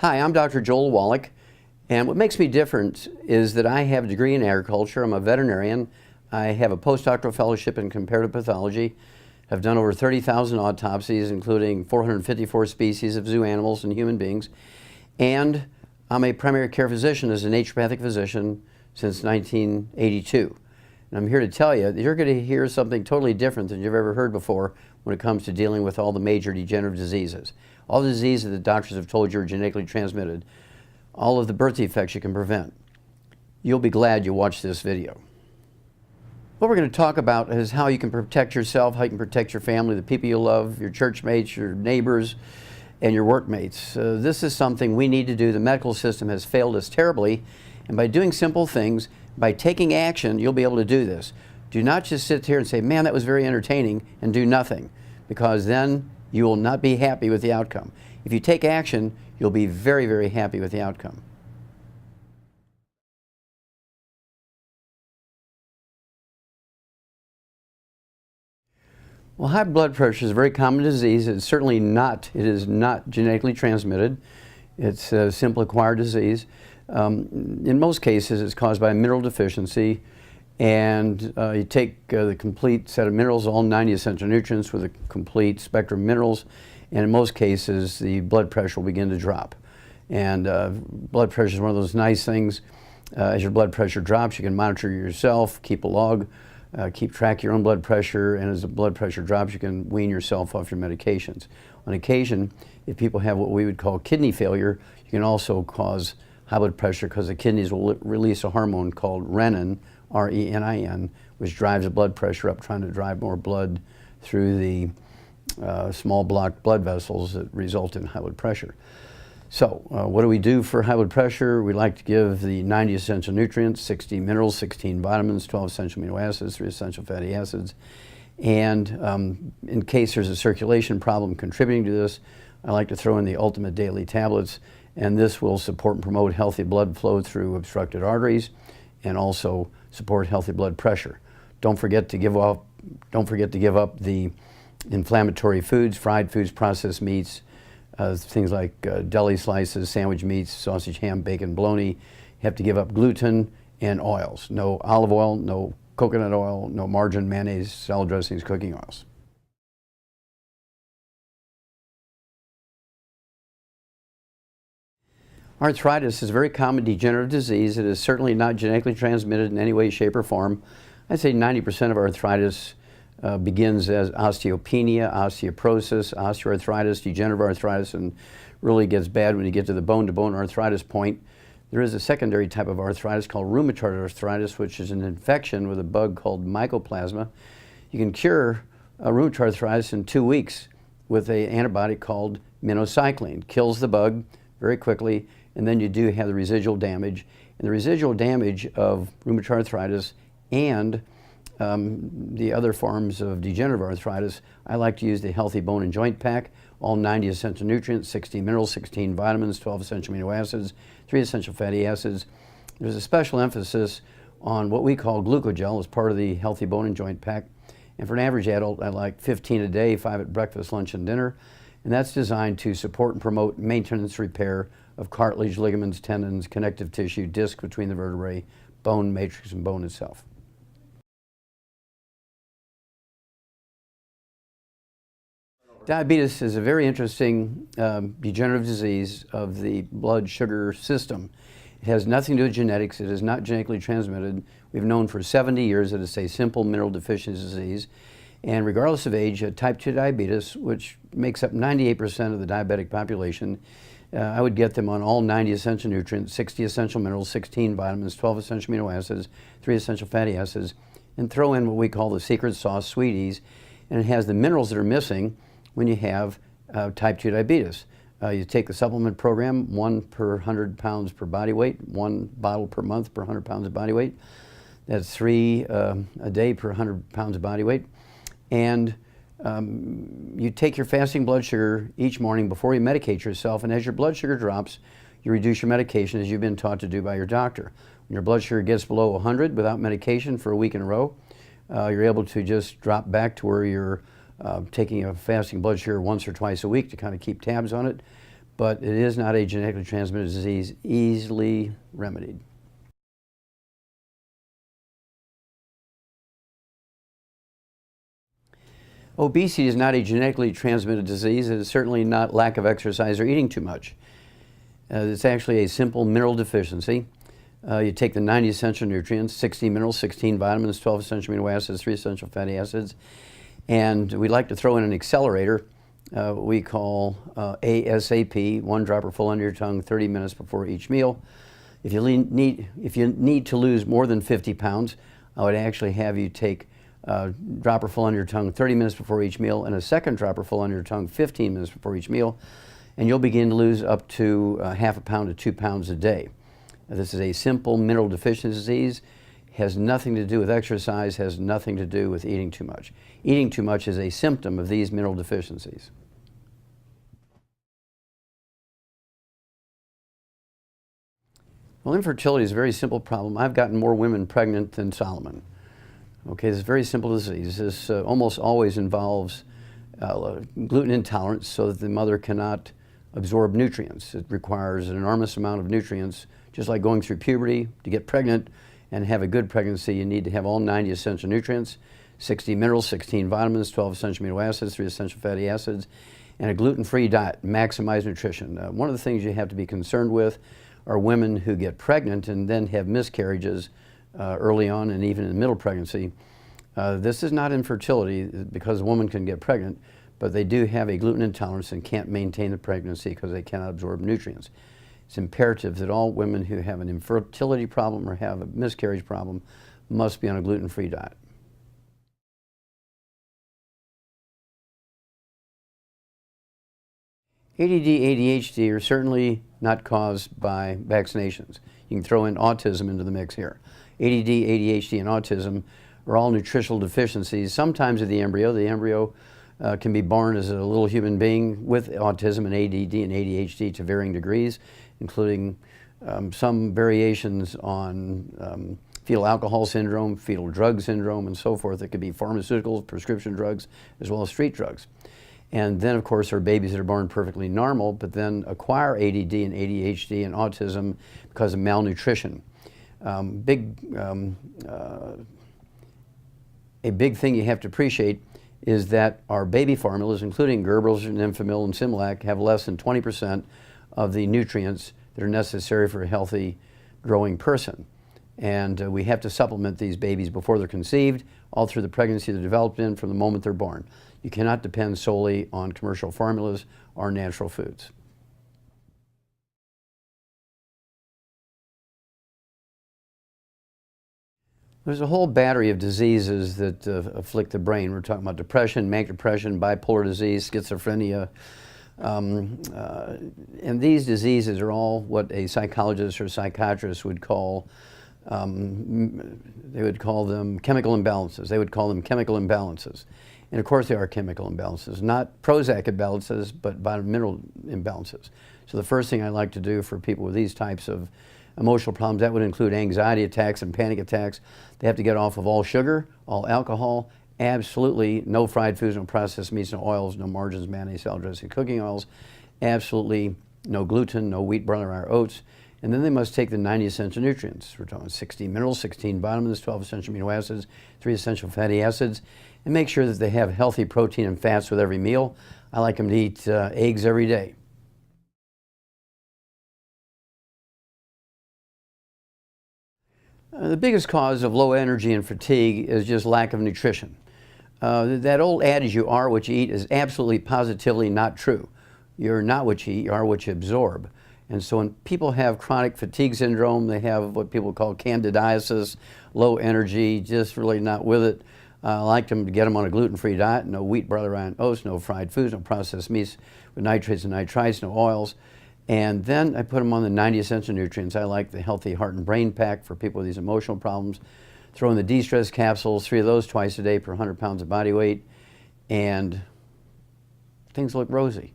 Hi, I'm Dr. Joel Wallach, and what makes me different is that I have a degree in agriculture. I'm a veterinarian. I have a postdoctoral fellowship in comparative pathology. I've done over 30,000 autopsies, including 454 species of zoo animals and human beings. And I'm a primary care physician as a naturopathic physician since 1982. And I'm here to tell you that you're going to hear something totally different than you've ever heard before when it comes to dealing with all the major degenerative diseases. All the diseases that doctors have told you are genetically transmitted, all of the birth defects you can prevent. You'll be glad you watched this video. What we're going to talk about is how you can protect yourself, how you can protect your family, the people you love, your church mates, your neighbors, and your workmates. This is something we need to do. The medical system has failed us terribly, and by doing simple things, by taking action, you'll be able to do this. Do not just sit here and say, man, that was very entertaining, and do nothing, because then you will not be happy with the outcome. If you take action, you'll be very, very happy with the outcome. Well, high blood pressure is a very common disease. It is not genetically transmitted. It's a simple acquired disease. In most cases, it's caused by a mineral deficiency, and you take the complete set of minerals, all 90 essential nutrients with a complete spectrum of minerals, and in most cases, the blood pressure will begin to drop. And blood pressure is one of those nice things. As your blood pressure drops, you can monitor yourself, keep a log, keep track of your own blood pressure, and as the blood pressure drops, you can wean yourself off your medications. On occasion, if people have what we would call kidney failure, you can also cause high blood pressure because the kidneys will release a hormone called renin, R-E-N-I-N, which drives the blood pressure up, trying to drive more blood through the small blocked blood vessels that result in high blood pressure. So what do we do for high blood pressure? We like to give the 90 essential nutrients, 60 minerals, 16 vitamins, 12 essential amino acids, 3 essential fatty acids. And in case there's a circulation problem contributing to this, I like to throw in the ultimate daily tablets, and this will support and promote healthy blood flow through obstructed arteries and also support healthy blood pressure. Don't forget to give up the inflammatory foods, fried foods, processed meats, things like deli slices, sandwich meats, sausage, ham, bacon, bologna. You have to give up gluten and oils. No olive oil, no coconut oil, no margarine, mayonnaise, salad dressings, cooking oils. Arthritis is a very common degenerative disease. It is certainly not genetically transmitted in any way, shape, or form. I'd say 90% of arthritis begins as osteopenia, osteoporosis, osteoarthritis, degenerative arthritis, and really gets bad when you get to the bone-to-bone arthritis point. There is a secondary type of arthritis called rheumatoid arthritis, which is an infection with a bug called mycoplasma. You can cure rheumatoid arthritis in 2 weeks with an antibiotic called minocycline. Kills the bug very quickly, and then you do have the residual damage. And the residual damage of rheumatoid arthritis and the other forms of degenerative arthritis, I like to use the Healthy Bone and Joint Pack, all 90 essential nutrients, 60 minerals, 16 vitamins, 12 essential amino acids, 3 essential fatty acids. There's a special emphasis on what we call glucogel as part of the Healthy Bone and Joint Pack. And for an average adult, I like 15 a day, 5 at breakfast, lunch, and dinner. And that's designed to support and promote maintenance repair of cartilage, ligaments, tendons, connective tissue, disc between the vertebrae, bone matrix, and bone itself. Diabetes is a very interesting degenerative disease of the blood sugar system. It has nothing to do with genetics. It is not genetically transmitted. We've known for 70 years that it's a simple mineral deficiency disease. And regardless of age, type 2 diabetes, which makes up 98% of the diabetic population, I would get them on all 90 essential nutrients, 60 essential minerals, 16 vitamins, 12 essential amino acids, 3 essential fatty acids, and throw in what we call the secret sauce, Sweeties, and it has the minerals that are missing when you have type 2 diabetes. You take the supplement program, 1 per 100 pounds per body weight, 1 bottle per month per 100 pounds of body weight. That's 3 a day per 100 pounds of body weight. And you take your fasting blood sugar each morning before you medicate yourself, and as your blood sugar drops, you reduce your medication as you've been taught to do by your doctor. When your blood sugar gets below 100 without medication for a week in a row, you're able to just drop back to where you're taking a fasting blood sugar once or twice a week to kind of keep tabs on it. but it is not a genetically transmitted disease easily remedied. Obesity is not a genetically transmitted disease. It is certainly not lack of exercise or eating too much. It's actually a simple mineral deficiency. You take the 90 essential nutrients, 60 minerals, 16 vitamins, 12 essential amino acids, 3 essential fatty acids, and we'd like to throw in an accelerator we call ASAP, 1 dropper full under your tongue 30 minutes before each meal. If you need to lose more than 50 pounds, I would actually have you take dropper full under your tongue 30 minutes before each meal and a second dropper full under your tongue 15 minutes before each meal, and you'll begin to lose up to half a pound to 2 pounds a day. This is a simple mineral deficiency disease, has nothing to do with exercise, has nothing to do with eating too much. Eating too much is a symptom of these mineral deficiencies. Well, infertility is a very simple problem. I've gotten more women pregnant than Solomon. Okay, it's a very simple disease. This almost always involves gluten intolerance, so that the mother cannot absorb nutrients. It requires an enormous amount of nutrients, just like going through puberty. To get pregnant and have a good pregnancy, you need to have all 90 essential nutrients, 60 minerals, 16 vitamins, 12 essential amino acids, 3 essential fatty acids, and a gluten-free diet, maximize nutrition. One of the things you have to be concerned with are women who get pregnant and then have miscarriages early on and even in middle pregnancy. This is not infertility because a woman can get pregnant, but they do have a gluten intolerance and can't maintain the pregnancy because they cannot absorb nutrients. It's imperative that all women who have an infertility problem or have a miscarriage problem must be on a gluten-free diet. ADD, ADHD are certainly not caused by vaccinations. You can throw in autism into the mix here. ADD, ADHD, and autism are all nutritional deficiencies, sometimes of the embryo. The embryo can be born as a little human being with autism and ADD and ADHD to varying degrees, including some variations on fetal alcohol syndrome, fetal drug syndrome, and so forth. It could be pharmaceuticals, prescription drugs, as well as street drugs. And then, of course, there are babies that are born perfectly normal, but then acquire ADD and ADHD and autism because of malnutrition. A big thing you have to appreciate is that our baby formulas, including Gerber's and Enfamil and Similac, have less than 20% of the nutrients that are necessary for a healthy growing person. And we have to supplement these babies before they're conceived, all through the pregnancy they're developed in, from the moment they're born. You cannot depend solely on commercial formulas or natural foods. There's a whole battery of diseases that afflict the brain. We're talking about depression, manic depression, bipolar disease, schizophrenia. And these diseases are all what a psychologist or psychiatrist would call, they would call them chemical imbalances. They would call them chemical imbalances. And of course they are chemical imbalances, not Prozac imbalances, but mineral imbalances. So the first thing I like to do for people with these types of emotional problems, that would include anxiety attacks and panic attacks. They have to get off of all sugar, all alcohol, absolutely no fried foods, no processed meats, no oils, no margarines, mayonnaise, salad dressing, cooking oils, absolutely no gluten, no wheat, barley, rye, or oats. And then they must take the 90 essential nutrients. We're talking 16 minerals, 16 vitamins, 12 essential amino acids, 3 essential fatty acids, and make sure that they have healthy protein and fats with every meal. I like them to eat eggs every day. The biggest cause of low energy and fatigue is just lack of nutrition. That old adage, you are what you eat, is absolutely positively not true. You're not what you eat, you are what you absorb. And so when people have chronic fatigue syndrome, they have what people call candidiasis, low energy, just really not with it. I like them to get them on a gluten-free diet, no wheat, barley, rye, and oats, no fried foods, no processed meats with nitrates and nitrites, no oils. And then I put them on the 90 essential nutrients. I like the Healthy Heart and Brain Pack for people with these emotional problems. Throw in the de-stress capsules, 3 of those twice a day per 100 pounds of body weight, and things look rosy.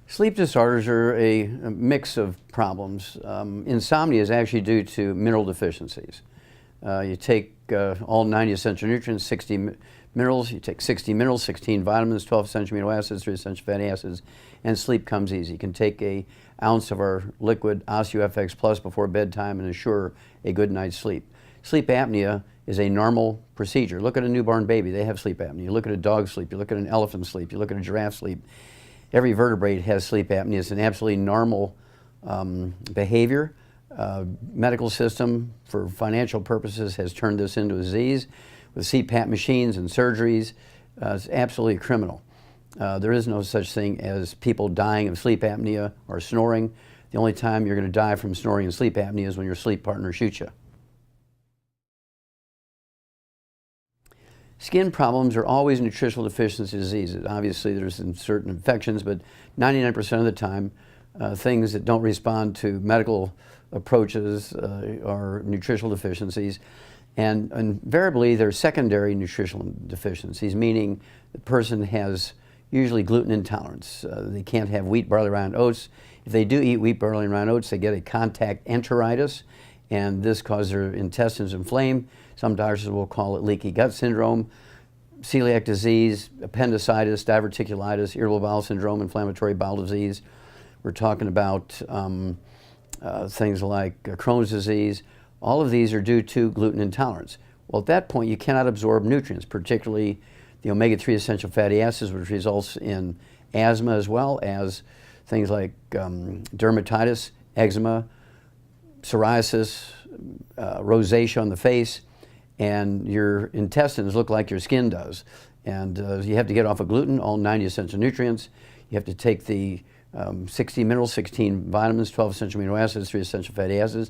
Sleep disorders are a mix of problems. Insomnia is actually due to mineral deficiencies. You take all 90 essential nutrients, 60 minerals, you take 60 minerals, 16 vitamins, 12 essential amino acids, 3 essential fatty acids, and sleep comes easy. You can take an ounce of our liquid OsteoFX Plus before bedtime and ensure a good night's sleep. Sleep apnea is a normal procedure. Look at a newborn baby, they have sleep apnea. You look at a dog sleep, you look at an elephant sleep, you look at a giraffe sleep. Every vertebrate has sleep apnea. It's an absolutely normal behavior. Medical system, for financial purposes, has turned this into a disease with CPAP machines and surgeries. It's absolutely criminal. There is no such thing as people dying of sleep apnea or snoring. The only time you're going to die from snoring and sleep apnea is when your sleep partner shoots you. Skin problems are always nutritional deficiency diseases. Obviously, there's certain infections, but 99% of the time, things that don't respond to medical approaches are nutritional deficiencies. And invariably, they're secondary nutritional deficiencies, meaning the person has usually gluten intolerance. They can't have wheat, barley, rye, and oats. If they do eat wheat, barley, and rye, and oats, they get a contact enteritis, and this causes their intestines inflame. Some doctors will call it leaky gut syndrome, celiac disease, appendicitis, diverticulitis, irritable bowel syndrome, inflammatory bowel disease. We're talking about things like Crohn's disease. All of these are due to gluten intolerance. Well, at that point, you cannot absorb nutrients, particularly the omega-3 essential fatty acids, which results in asthma, as well as things like dermatitis, eczema, psoriasis, rosacea on the face, and your intestines look like your skin does. And you have to get off of gluten, all 90 essential nutrients. You have to take the 60 minerals, 16 vitamins, 12 essential amino acids, 3 essential fatty acids.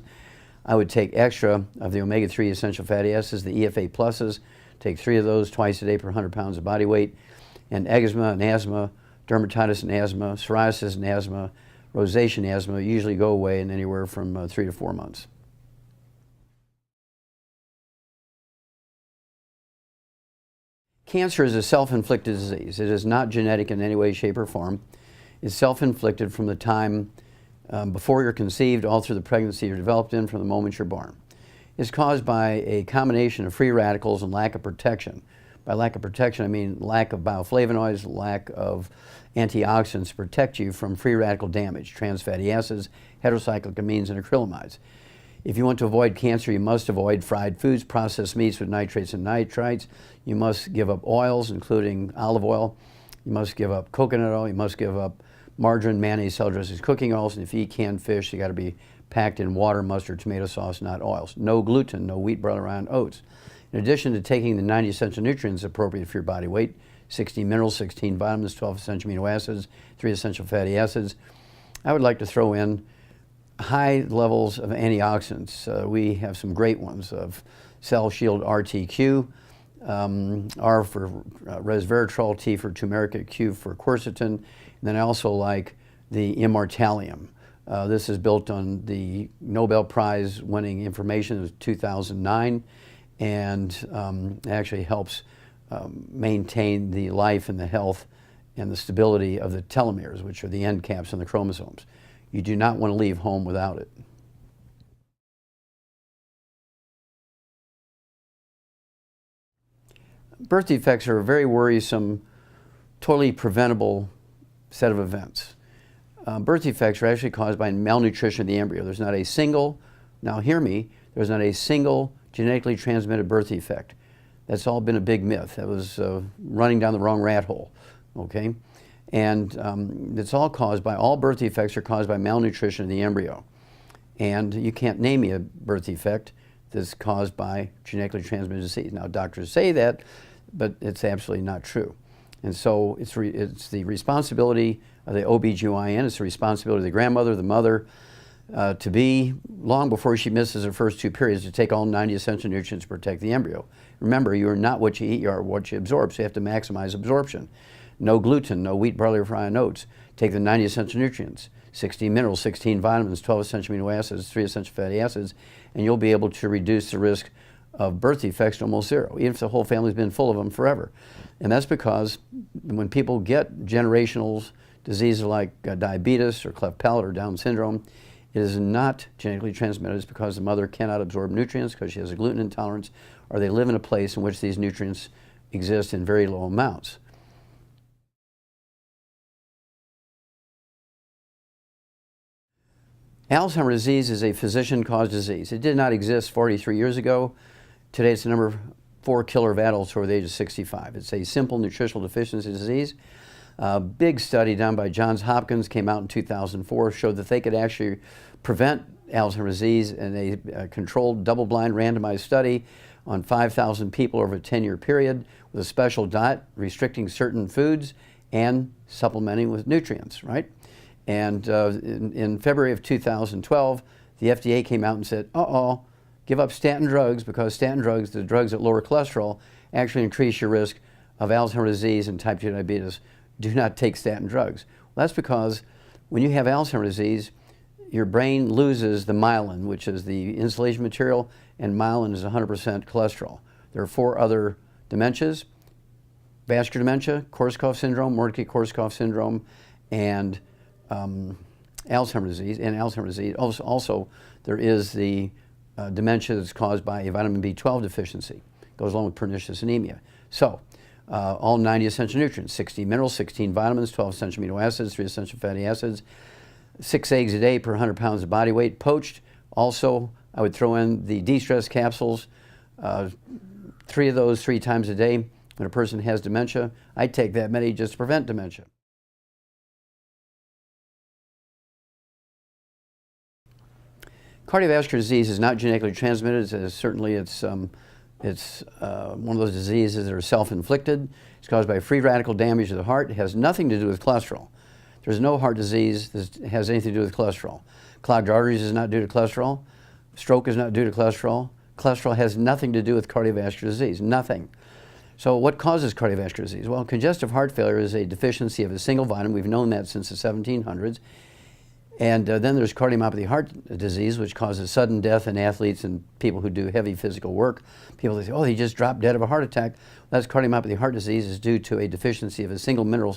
I would take extra of the omega-3 essential fatty acids, the EFA pluses, take 3 of those twice a day per 100 pounds of body weight. And eczema and asthma, dermatitis and asthma, psoriasis and asthma, rosacea and asthma usually go away in anywhere from 3 to 4 months. Cancer is a self-inflicted disease. It is not genetic in any way, shape, or form. It's self-inflicted from the time before you're conceived, all through the pregnancy you're developed in, from the moment you're born. It's caused by a combination of free radicals and lack of protection. By lack of protection, I mean lack of bioflavonoids, lack of antioxidants to protect you from free radical damage, trans fatty acids, heterocyclic amines, and acrylamides. If you want to avoid cancer, you must avoid fried foods, processed meats with nitrates and nitrites. You must give up oils, including olive oil. You must give up coconut oil. You must give up margarine, mayonnaise, salad dressings, cooking oils. And if you eat canned fish, you got to be packed in water, mustard, tomato sauce, not oils. No gluten, no wheat, barley, rye, and oats. In addition to taking the 90 essential nutrients appropriate for your body weight, 60 minerals, 16 vitamins, 12 essential amino acids, 3 essential fatty acids, I would like to throw in high levels of antioxidants. We have some great ones of Cell Shield RTQ, R for resveratrol, T for turmeric, Q for quercetin, and then I also like the Immortalium. This is built on the Nobel Prize winning information of 2009, and actually helps maintain the life and the health and the stability of the telomeres, which are the end caps on the chromosomes. You do not want to leave home without it. Birth defects are a very worrisome, totally preventable set of events. Birth defects are actually caused by malnutrition of the embryo. There's not a single, now hear me, there's not a single genetically transmitted birth defect. That's all been a big myth. That was running down the wrong rat hole, okay? And it's all caused by, all birth defects are caused by malnutrition of the embryo. And you can't name me a birth defect that's caused by genetically transmitted disease. Now, doctors say that, but it's absolutely not true. And so it's the responsibility of the OBGYN, it's the responsibility of the grandmother, the mother, to be, long before she misses her first 2 periods, to take all 90 essential nutrients to protect the embryo. Remember, you are not what you eat, you are what you absorb, so you have to maximize absorption. No gluten, no wheat, barley, rye, and oats. Take the 90 essential nutrients, 16 minerals, 16 vitamins, 12 essential amino acids, 3 essential fatty acids, and you'll be able to reduce the risk of birth defects to almost zero, even if the whole family's been full of them forever. And that's because when people get generational diseases like diabetes or cleft palate or Down syndrome, It is not genetically transmitted. It's because the mother cannot absorb nutrients because she has a gluten intolerance, or they live in a place in which these nutrients exist in very low amounts. Alzheimer's disease is a physician-caused disease. It did not exist 43 years ago. Today it's the number 4 killer of adults over the age of 65. It's a simple nutritional deficiency disease. A big study done by Johns Hopkins came out in 2004 showed that they could actually prevent Alzheimer's disease in a controlled double-blind randomized study on 5,000 people over a 10-year period with a special diet, restricting certain foods and supplementing with nutrients, right? And in February of 2012, the FDA came out and said, give up statin drugs, because statin drugs, the drugs that lower cholesterol, actually increase your risk of Alzheimer's disease and type 2 diabetes. Do not take statin drugs. Well, that's because when you have Alzheimer's disease, your brain loses the myelin, which is the insulation material, and myelin is 100% cholesterol. There are 4 other dementias: vascular dementia, Korsakoff syndrome, Mordecai-Korsakoff syndrome, and Alzheimer's disease. And Alzheimer's disease, also there is the dementia that's caused by a vitamin B12 deficiency. Goes along with pernicious anemia. So, all 90 essential nutrients: 60 minerals, 16 vitamins, 12 essential amino acids, 3 essential fatty acids, 6 eggs a day per 100 pounds of body weight. Poached, also, I would throw in the de-stress capsules, 3 of those 3 times a day. When a person has dementia, I take that many just to prevent dementia. Cardiovascular disease is not genetically transmitted. It's one of those diseases that are self-inflicted. It's caused by free radical damage to the heart. It has nothing to do with cholesterol. There's no heart disease that has anything to do with cholesterol. Clogged arteries is not due to cholesterol. Stroke is not due to cholesterol. Cholesterol has nothing to do with cardiovascular disease, nothing. So what causes cardiovascular disease? Well, congestive heart failure is a deficiency of a single vitamin. We've known that since the 1700s. And then there's cardiomyopathy heart disease, which causes sudden death in athletes and people who do heavy physical work. People say, he just dropped dead of a heart attack. Well, that's cardiomyopathy heart disease is due to a deficiency of a single mineral,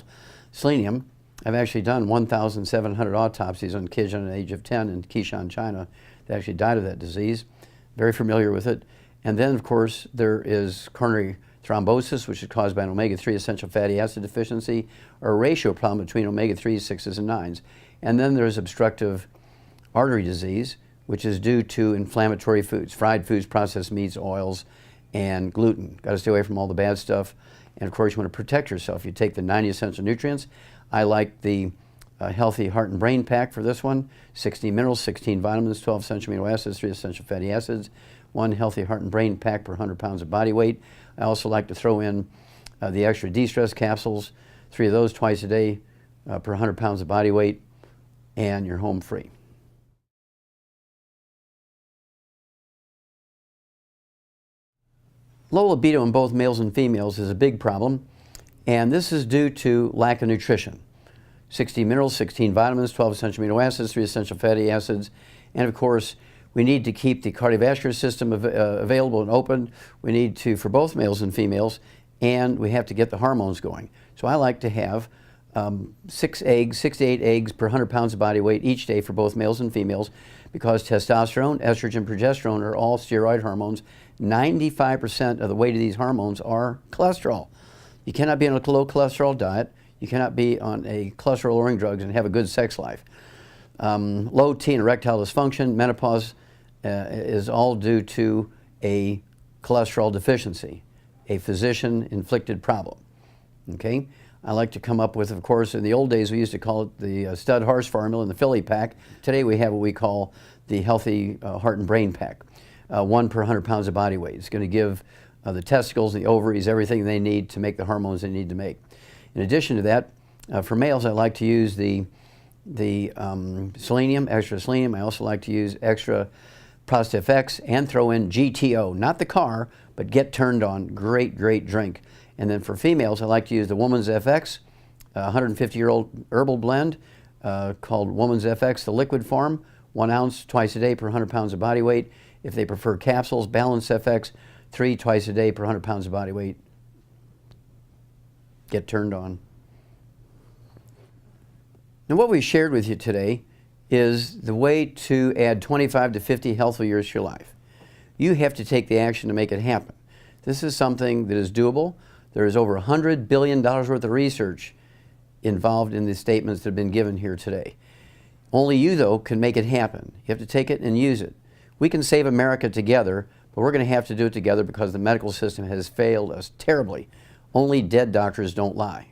selenium. I've actually done 1,700 autopsies on kids under the age of 10 in Qishan, China, that actually died of that disease. Very familiar with it. And then, of course, there is coronary thrombosis, which is caused by an omega-3 essential fatty acid deficiency, or a ratio problem between omega-3s, 6s, and 9s. And then there's obstructive artery disease, which is due to inflammatory foods, fried foods, processed meats, oils, and gluten. Got to stay away from all the bad stuff. And of course, you want to protect yourself. You take the 90 essential nutrients. I like the healthy heart and brain pack for this one: 60 minerals, 16 vitamins, 12 essential amino acids, 3 essential fatty acids, 1 healthy heart and brain pack per 100 pounds of body weight. I also like to throw in the extra de-stress capsules, 3 of those twice a day per 100 pounds of body weight, and you're home free. Low libido in both males and females is a big problem, and this is due to lack of nutrition. 60 minerals, 16 vitamins, 12 essential amino acids, 3 essential fatty acids, and of course, we need to keep the cardiovascular system available and open. We need to, for both males and females, and we have to get the hormones going. So I like to have 6 to 8 eggs per 100 pounds of body weight each day for both males and females, because testosterone, estrogen, progesterone are all steroid hormones. 95% of the weight of these hormones are cholesterol. You cannot be on a low cholesterol diet. You cannot be on a cholesterol-lowering drugs and have a good sex life. Low T and erectile dysfunction, menopause is all due to a cholesterol deficiency, a physician-inflicted problem. Okay? I like to come up with, of course, in the old days we used to call it the stud horse formula and the filly pack. Today we have what we call the healthy heart and brain pack, 1 per 100 pounds of body weight. It's going to give the testicles, the ovaries, everything they need to make the hormones they need to make. In addition to that, for males, I like to use the selenium, extra selenium. I also like to use extra Prostate FX and throw in GTO, not the car, but Get Turned On. Great, great drink. And then for females, I like to use the Woman's FX, a 150-year-old herbal blend called Woman's FX, the liquid form, 1 ounce twice a day per 100 pounds of body weight. If they prefer capsules, Balance FX, 3 twice a day per 100 pounds of body weight. Get Turned On. Now what we shared with you today is the way to add 25 to 50 healthy years to your life. You have to take the action to make it happen. This is something that is doable. There is over $100 billion worth of research involved in the statements that have been given here today. Only you, though, can make it happen. You have to take it and use it. We can save America together, but we're going to have to do it together because the medical system has failed us terribly. Only dead doctors don't lie.